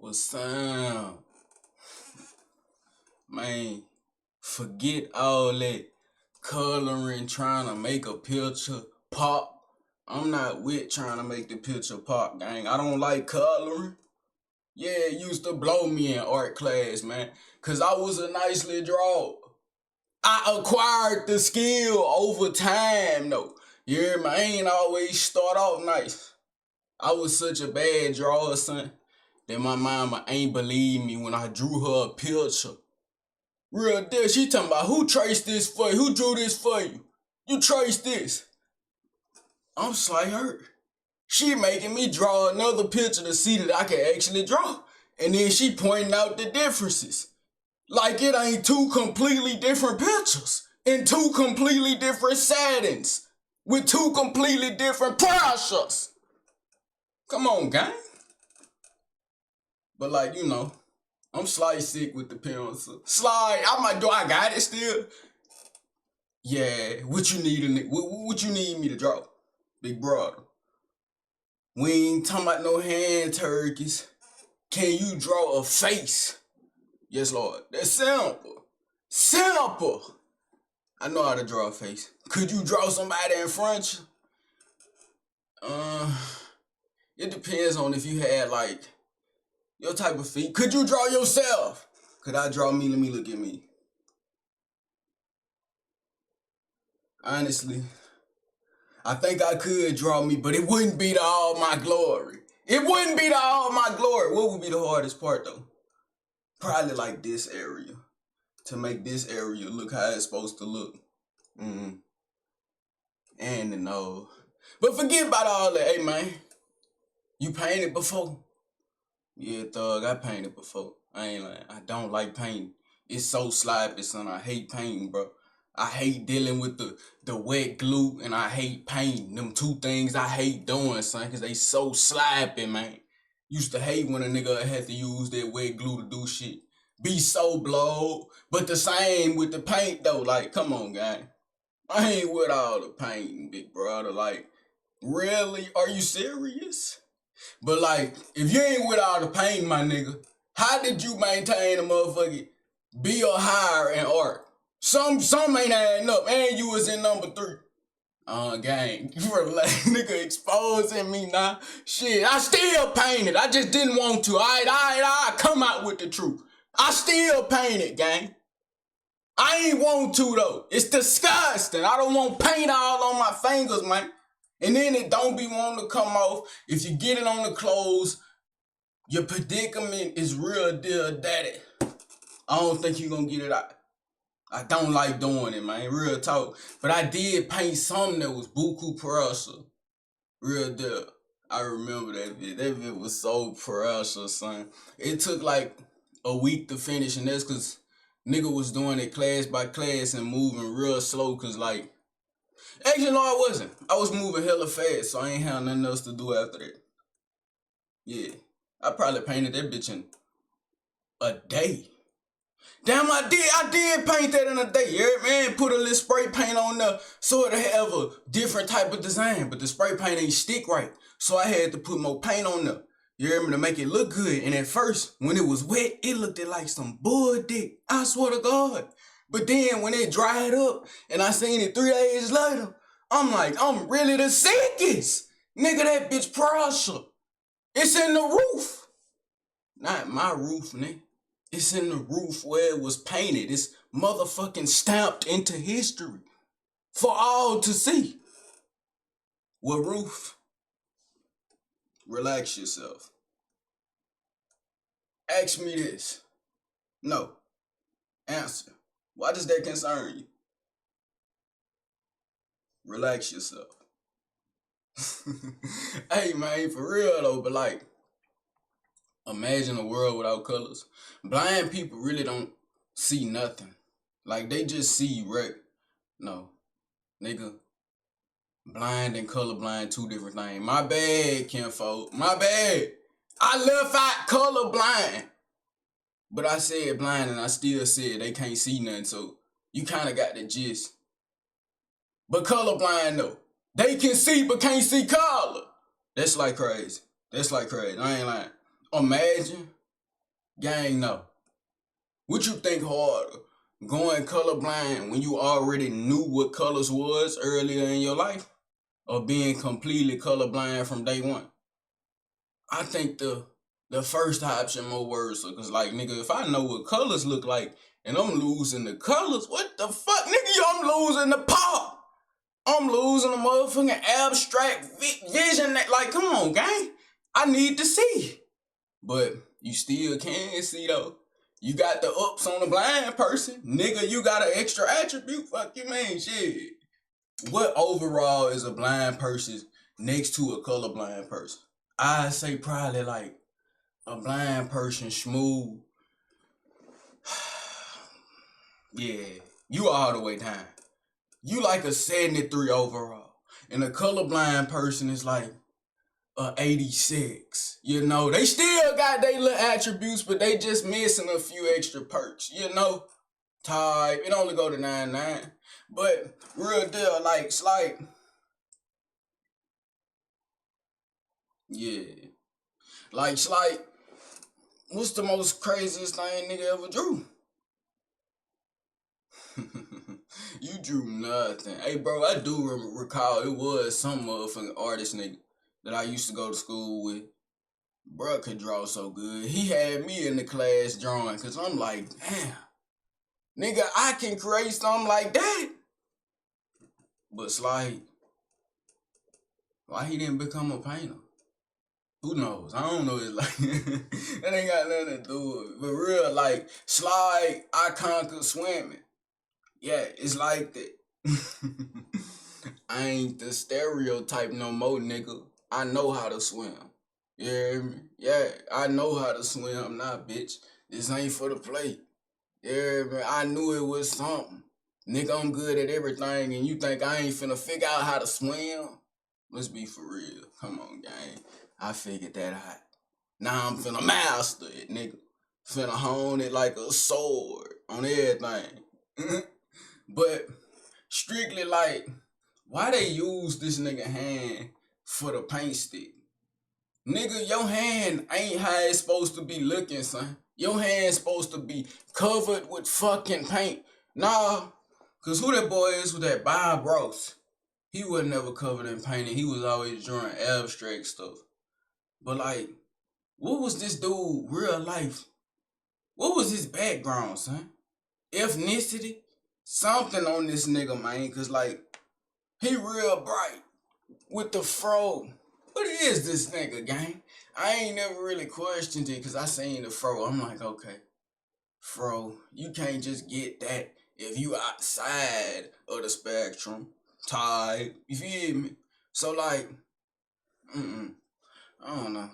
What's up? Man, forget all that coloring, trying to make a picture pop. I'm not with trying to make the picture pop, gang. I don't like coloring. Yeah, it used to blow me in art class, man. Cause I was a nicely drawer. I acquired the skill over time, though. You hear me? I ain't always start off nice. I was such a bad drawer, son, that my mama ain't believe me when I drew her a picture. Real deal, she talking about who traced this for you? Who drew this for you? You traced this. I'm just like her. She making me draw another picture to see that I can actually draw. And then she pointing out the differences. Like it ain't two completely different pictures in two completely different settings with two completely different pressures. Come on, gang. But like, I'm slight sick with the pencil. Slide, I got it still? Yeah, what you need what you need me to draw, big brother? We ain't talking about no hand turkeys. Can you draw a face? Yes, Lord. That's simple. Simple. I know how to draw a face. Could you draw somebody in front of you? It depends on if you had like your type of feet. Could you draw yourself? Could I draw me? Let me look at me. Honestly, I think I could draw me, but it wouldn't be to all my glory. It wouldn't be to all my glory. What would be the hardest part though? Probably like this area. To make this area look how it's supposed to look. And the nose. But forget about all that, hey man. You painted before? Yeah, thug, I painted before. I ain't lying. I don't like painting. It's so sloppy, son. I hate painting, bro. I hate dealing with the wet glue and I hate painting. Them two things I hate doing, son, because they so sloppy, man. Used to hate when a nigga had to use that wet glue to do shit. Be so blowed. But the same with the paint, though. Like, come on, gang. I ain't with all the painting, big brother. Like, really? Are you serious? But like, if you ain't with all the painting, my nigga, how did you maintain a motherfucking be or higher in art? Some ain't adding up, and you was in number 3. Gang, you were like, nigga exposing me now. Shit, I still painted. I just didn't want to. I come out with the truth. I still painted, gang. I ain't want to though. It's disgusting. I don't want paint all on my fingers, man. And then it don't be wanting to come off. If you get it on the clothes, your predicament is real deal daddy. I don't think you gonna get it out. I don't like doing it, man. Real talk. But I did paint something that was buku pressure. Real deal. I remember that vid. That vid was so pressure, son. It took like a week to finish, and that's because nigga was doing it class by class and moving real slow, because like, actually, no, I wasn't. I was moving hella fast, so I ain't had nothing else to do after that. Yeah. I probably painted that bitch in a day. Damn, I did paint that in a day. Yeah, man, put a little spray paint on there so it'll have a different type of design, but the spray paint ain't stick right. So I had to put more paint on there. You hear me? To make it look good. And at first, when it was wet, it looked like some bull dick. I swear to God. But then when it dried up and I seen it 3 days later, I'm like, I'm really the sickest. Nigga, that bitch pressure. It's in the roof. Not my roof, nigga. It's in the roof where it was painted. It's motherfucking stamped into history for all to see. What roof? Relax yourself. Ask me this. No. Answer. Why does that concern you? Relax yourself. Hey, man, for real though, but like, imagine a world without colors. Blind people really don't see nothing. Like, they just see red. No. Nigga. Blind and colorblind, two different things. My bad, kinfolk. My bad. I left out colorblind. But I said blind and I still said they can't see nothing, so you kind of got the gist. But colorblind though. They can see but can't see color. That's like crazy. That's like crazy. I ain't lying. Imagine Gang, no. What you think harder? Going colorblind when you already knew what colors was earlier in your life? Or being completely colorblind from day one? I think the first option more worse, cause like nigga, if I know what colors look like and I'm losing the colors, what the fuck, nigga? I'm losing the pop. I'm losing the motherfucking abstract vision. That, like, come on, gang. I need to see, but you still can't see though. You got the ups on the blind person, nigga. You got an extra attribute. Fuck you, mean shit. What overall is a blind person next to a colorblind person? I say probably like a blind person smooth. Yeah, you all the way down. You like a 73 overall. And a colorblind person is like a 86. You know, they still got their little attributes, but they just missing a few extra perks. You know, type. It only go to 99. But real deal, like, it's like, yeah. Like, it's like, what's the most craziest thing nigga ever drew? You drew nothing. Hey, bro, I do recall it was some motherfucking artist nigga that I used to go to school with. Bruh could draw so good. He had me in the class drawing, cause I'm like, damn, nigga, I can create something like that. But it's like, why he didn't become a painter? Who knows? I don't know. It's like, that ain't got nothing to do with it. But real, like, slide, I conquer swimming. Yeah, it's like that. I ain't the stereotype no more, nigga. I know how to swim. You hear me? Yeah, I know how to swim now, bitch. This ain't for the play. You hear me? I knew it was something. Nigga, I'm good at everything, and you think I ain't finna figure out how to swim? Let's be for real. Come on, gang. I figured that out. Now I'm finna master it, nigga. Finna hone it like a sword on everything. But strictly like, why they use this nigga hand for the paint stick? Nigga, your hand ain't how it's supposed to be looking, son. Your hand's supposed to be covered with fucking paint. Nah, cause who that boy is with that bobross? He was never covered in paint and he was always drawing abstract stuff. But like, what was this dude real life? What was his background, son? Ethnicity? Something on this nigga, man, cause like, he real bright with the fro. What is this nigga, gang? I ain't never really questioned it because I seen the fro. I'm like, okay, fro, you can't just get that if you outside of the spectrum. Type, you feel me? So like, I don't know.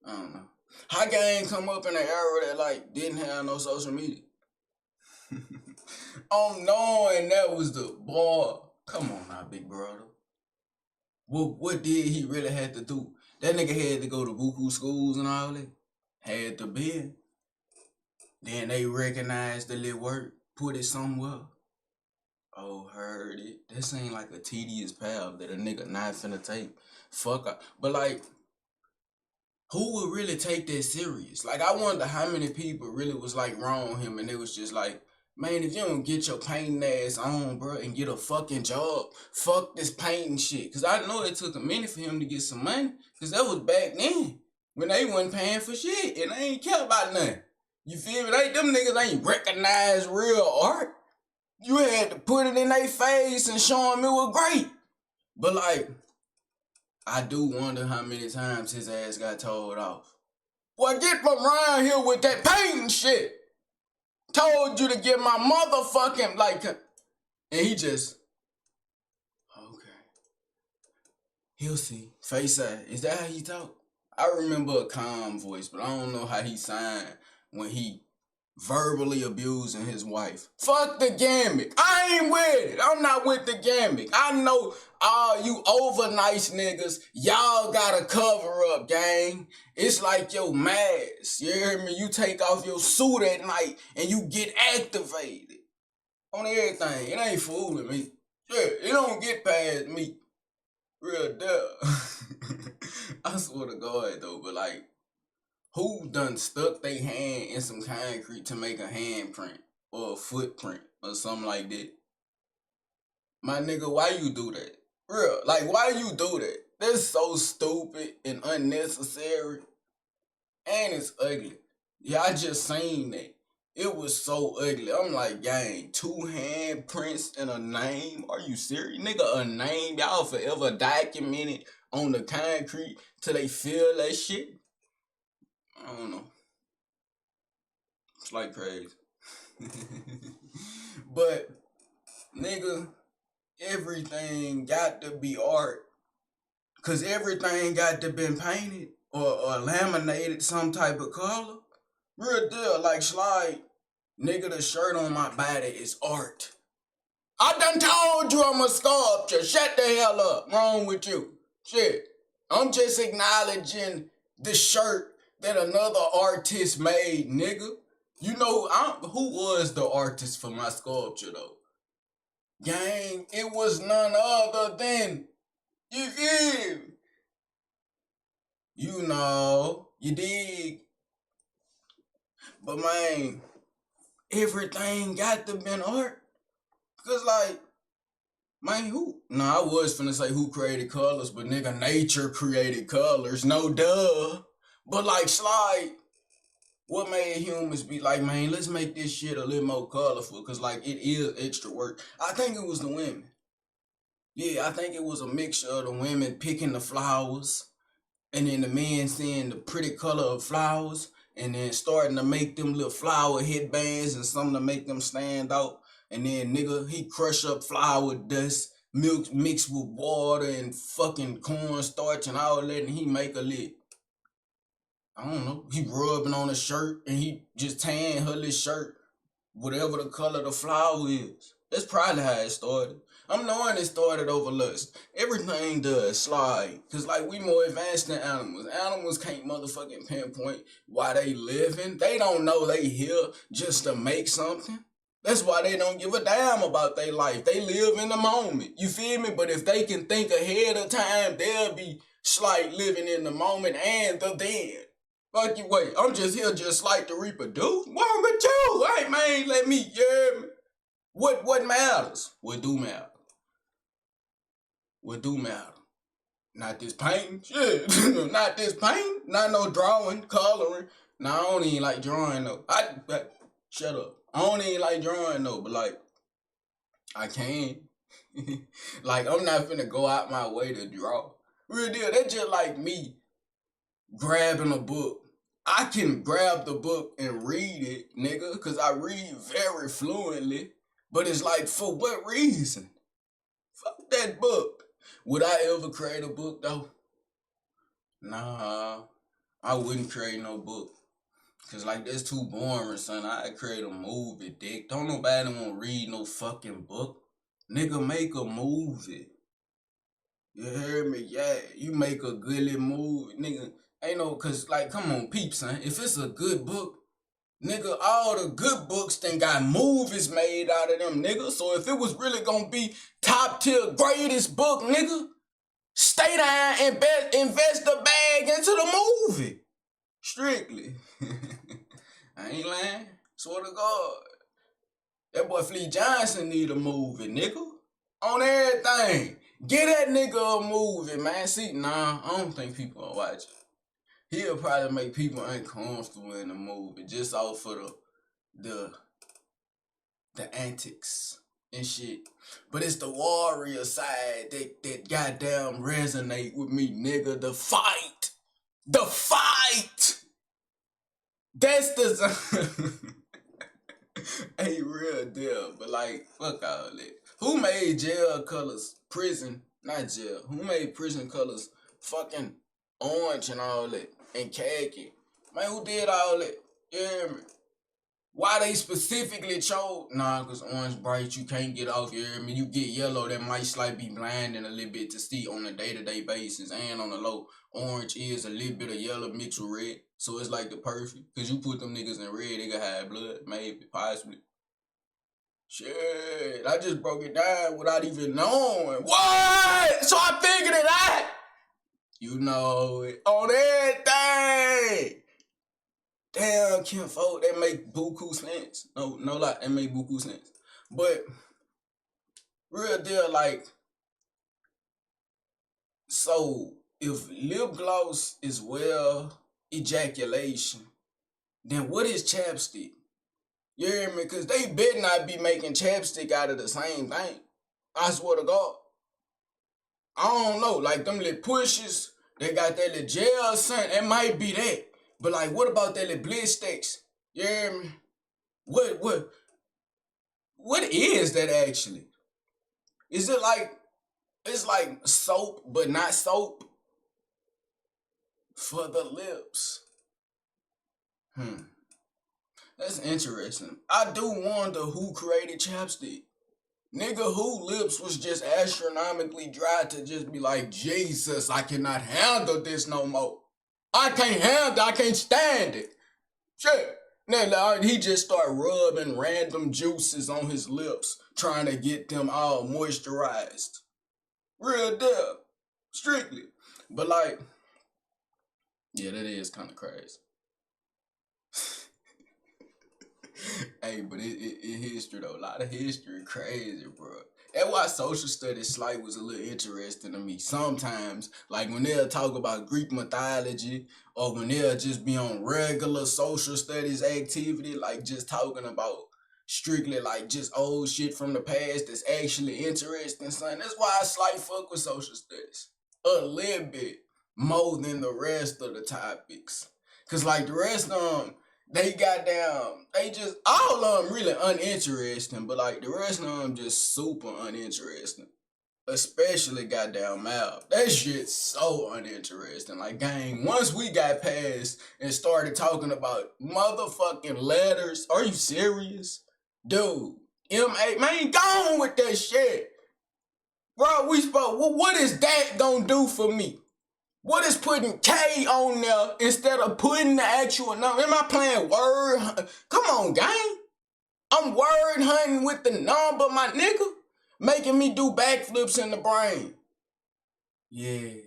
I don't know. How gang come up in an era that like didn't have no social media? Knowing that was the boy. Come on now, big brother. What did he really have to do? That nigga had to go to buku schools and all that. Had to be. Then they recognized the little work, put it somewhere. Oh, heard it. That seemed like a tedious path that a nigga not finna take. Fuck up. But like, who would really take that serious? Like, I wonder how many people really was like wrong him and it was just like, man, if you don't get your painting ass on, bro, and get a fucking job, fuck this painting shit. Cause I know it took a minute for him to get some money. Cause that was back then when they wasn't paying for shit and they ain't care about nothing. You feel me? Them niggas ain't recognize real art. You had to put it in their face and show them it was great. But like, I do wonder how many times his ass got told off. Boy, get from around here with that painting shit. Told you to get my motherfucking, like, and he just, okay. He'll see. Face side. Is that how he talk? I remember a calm voice, but I don't know how he signed when he verbally abusing his wife. Fuck the gimmick. I ain't with it. I'm not with the gimmick. I know all you over nice niggas, y'all gotta cover up, gang. It's like your mask. You hear me? You take off your suit at night and you get activated on everything. It ain't fooling me. Yeah, it don't get past me. Real deal. I swear to God though, but like, Who done stuck their hand in some concrete to make a handprint or a footprint or something like that? My nigga, why you do that? Real, like, why you do that? That's so stupid and unnecessary. And it's ugly. Yeah, I just seen that. It was so ugly. I'm like, gang, 2 handprints and a name? Are you serious? Nigga, a name? Y'all forever document it on the concrete till they feel that shit? I don't know. It's like crazy. But, nigga, everything got to be art. Cause everything got to been painted or laminated some type of color. Real deal, like slide. Nigga, the shirt on my body is art. I done told you I'm a sculptor. Shut the hell up. Wrong with you. Shit. I'm just acknowledging the shirt that another artist made, nigga. You know, who was the artist for my sculpture, though? Gang, it was none other than, you feel? You know, you dig? But man, everything got to been art. Cause like, man, who? No, I was finna say who created colors, but nigga, nature created colors, no duh. But like, slide, what made humans be like, man, let's make this shit a little more colorful, cause like, it is extra work. I think it was the women. Yeah, I think it was a mixture of the women picking the flowers, and then the men seeing the pretty color of flowers, and then starting to make them little flower headbands and something to make them stand out. And then nigga, he crush up flour dust, milk mixed with water and fucking cornstarch and all that, and he make a lick. I don't know. He rubbing on a shirt and he just tan her little shirt, whatever the color of the flower is. That's probably how it started. I'm knowing it started over lust. Everything does slide. Cause like we more advanced than animals. Animals can't motherfucking pinpoint why they living. They don't know they here just to make something. That's why they don't give a damn about their life. They live in the moment. You feel me? But if they can think ahead of time, they'll be slight living in the moment and the then. Fuck you, wait. I'm just here just like to reproduce. Wrong with you? Hey man, let me, yeah. What matters? What do matter? What do matter? Not this painting, shit. Not this painting. Not no drawing, coloring. Nah, I don't even like drawing though. Shut up. I don't even like drawing though, but like, I can. Like, I'm not finna go out my way to draw. Real deal, that's just like me grabbing a book. I can grab the book and read it, nigga, because I read very fluently. But it's like, for what reason? Fuck that book. Would I ever create a book, though? Nah, I wouldn't create no book. Cause like, that's too boring, son. I'd create a movie, dick. Don't nobody want to read no fucking book. Nigga, make a movie. You hear me? Yeah, you make a goodly movie, nigga. Ain't no, cause like, come on, peep, son. If it's a good book, nigga, all the good books then got movies made out of them, nigga. So if it was really gonna be top tier greatest book, nigga, stay down and invest the bag into the movie. Strictly. I ain't lying. Swear to God. That boy Flea Johnson need a movie, nigga. On everything. Get that nigga a movie, man. See, nah, I don't think people will watch it. He'll probably make people uncomfortable in the movie just off of the antics and shit. But it's the warrior side that goddamn resonate with me, nigga. The fight. The fight. That's the ain't real deal, but like, fuck all that. Who made jail colors prison? Not jail. Who made prison colors fucking orange and all that? And khaki? Man, who did all that? You hear me? Why they specifically chose? Nah, cause orange bright, you can't get off. You hear me? You get yellow, that might slightly be blinding a little bit to see on a day-to-day basis. And on the low, orange is a little bit of yellow mixed with red. So it's like the perfect. Cause you put them niggas in red, they got high blood, maybe, possibly. Shit, I just broke it down without even knowing. What? So I figured it out. You know it. On everything. Damn, kinfolk, that make buku sense. No lie, that make buku sense. But real deal, like, so if lip gloss is well ejaculation, then what is chapstick? You hear me? Cause they better not be making chapstick out of the same thing. I swear to God. I don't know. Like them little pushes, they got that little gel or something. It might be that. But like, what about that little bliss sticks? You hear me? What is that actually? Is it like it's like soap, but not soap for the lips? That's interesting. I do wonder who created chapstick. Nigga, who lips was just astronomically dry to just be like, Jesus, I cannot handle this no more. I can't stand it. Shit. Now he just start rubbing random juices on his lips, trying to get them all moisturized. Real deal. Strictly. But like, yeah, that is kind of crazy. Hey, but it history though. A lot of history, crazy, bro. That's why social studies slight was a little interesting to me. Sometimes, like when they'll talk about Greek mythology, or when they'll just be on regular social studies activity, like just talking about strictly like just old shit from the past that's actually interesting, son. That's why I slight fuck with social studies a little bit more than the rest of the topics. Cause like the rest of them, they got down. They just all of them really uninteresting, but like the rest of them just super uninteresting. Especially goddamn math. That shit's so uninteresting. Like, gang, once we got past and started talking about motherfucking letters, are you serious? Dude, M8, man, gone with that shit. Bro, what is that gonna do for me? What is putting K on there instead of putting the actual number? Am I playing word? Come on, gang. I'm word hunting with the number, my nigga. Making me do backflips in the brain. Yeah.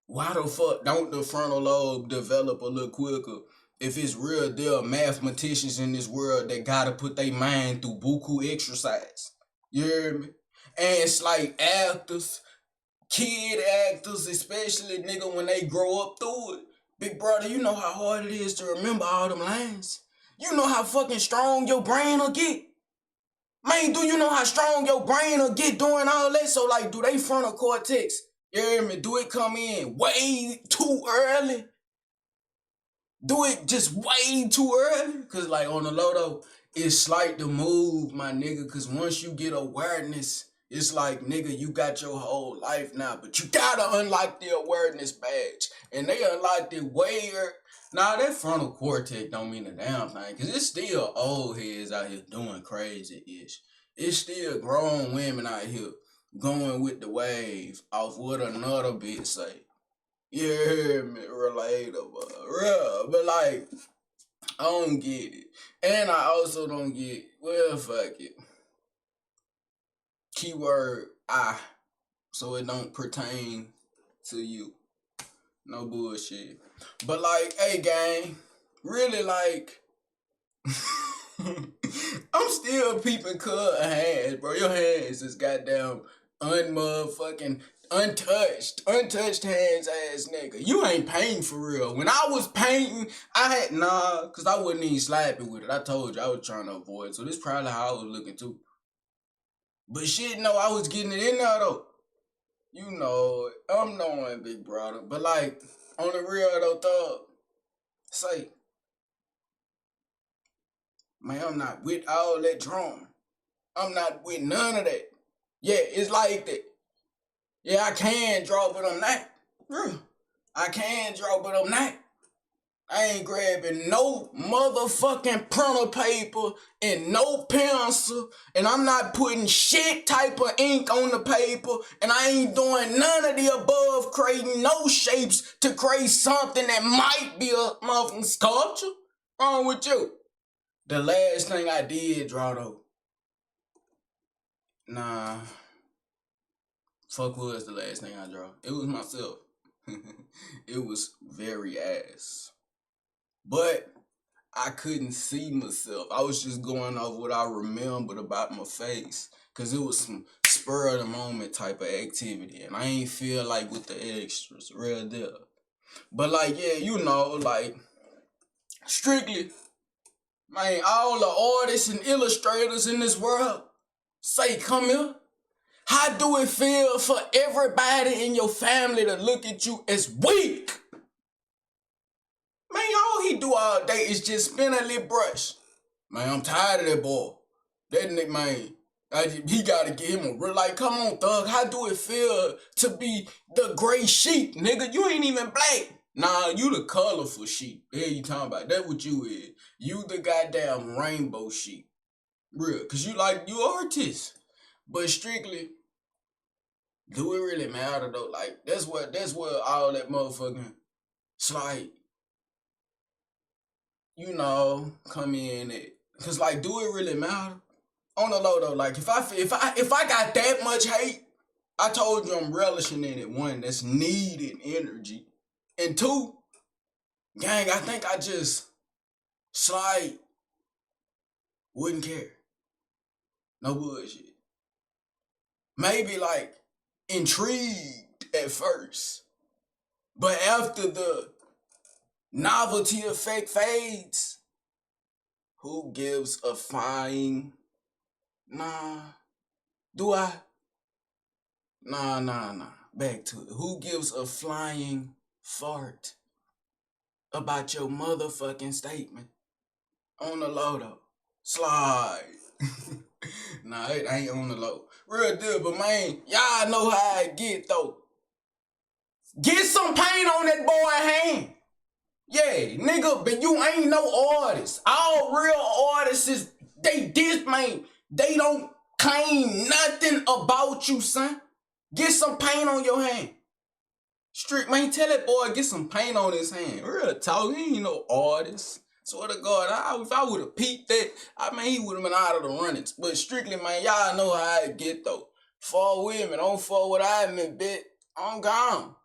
Why the fuck don't the frontal lobe develop a little quicker if it's real deal mathematicians in this world that gotta put their mind through buku exercise? You hear me? And it's like actors, kid actors, especially nigga when they grow up through it. Big brother, you know how hard it is to remember all them lines. You know how fucking strong your brain will get. Man, do you know how strong your brain will get doing all that? So like, do they frontal cortex, you hear me, do it come in way too early? Do it just way too early? Cause like on the low though, it's like the move, my nigga. Cause once you get awareness, it's like, nigga, you got your whole life now, but you gotta unlock the awareness badge. And they unlocked it way early. Nah, that frontal cortex don't mean a damn thing. Cause it's still old heads out here doing crazy-ish. It's still grown women out here going with the wave off what another bitch say. You hear me? Relatable. Real. But like, I don't get it. And I also don't get, well, fuck it. Keyword I. So it don't pertain to you. No bullshit. But like, hey gang, really like, I'm still peeping cuz hands, bro. Your hands is goddamn unmotherfucking untouched hands ass nigga. You ain't painting for real. When I was painting, I had cause I wasn't even slapping with it. I told you I was trying to avoid. So this probably how I was looking too. But shit, no, I was getting it in there though. You know, I'm knowing big brother. But like, on the real though, thug, say, man, I'm not with all that drawing. I'm not with none of that. Yeah, it's like that. Yeah, I can draw, but I'm not. I can draw, but I'm not. I ain't grabbing no motherfucking printer paper and no pencil, and I'm not putting shit type of ink on the paper, and I ain't doing none of the above, creating no shapes to create something that might be a motherfucking sculpture. Wrong with you? The last thing I did draw though, nah, fuck was the last thing I draw. It was myself. It was very ass. But I couldn't see myself. I was just going off what I remembered about my face. Cause it was some spur of the moment type of activity. And I ain't feel like with the extras, real deal. But like, yeah, you know, like strictly, man, all the artists and illustrators in this world say, come here. How do it feel for everybody in your family to look at you as weak? Man, all he do all day is just spin a little brush. Man, I'm tired of that boy. That nigga, man, he gotta get him a real, like, come on, thug. How do it feel to be the gray sheep, nigga? You ain't even black. Nah, you the colorful sheep. Yeah, you talking about. That's what you is. You the goddamn rainbow sheep. Real. Cause you artist. But strictly, do it really matter though? Like, that's what all that motherfucking, it's like, you know, come in it. Cause like, do it really matter? On the low though, like if I got that much hate, I told you I'm relishing in it. One, that's needed energy. And two, gang, I think I just slide wouldn't care. No bullshit. Maybe like intrigued at first. But after the novelty effect fades, who gives a flying? Nah. Do I? Nah. Back to it. Who gives a flying fart about your motherfucking statement? On the low though. Slide. Nah, it ain't on the low. Real deal, but man, y'all know how I get though. Get some paint on that boy hand. Yeah, nigga, but you ain't no artist. All real artists is, they don't claim nothing about you, son. Get some paint on your hand. Strict, man, tell that boy get some paint on his hand. Real talk, he ain't no artist. Swear to God, if I would have peeped that, I mean, he would have been out of the runnings. But strictly, man, y'all know how I get though. Fall with me, don't fall with I admit, bitch. I'm gone.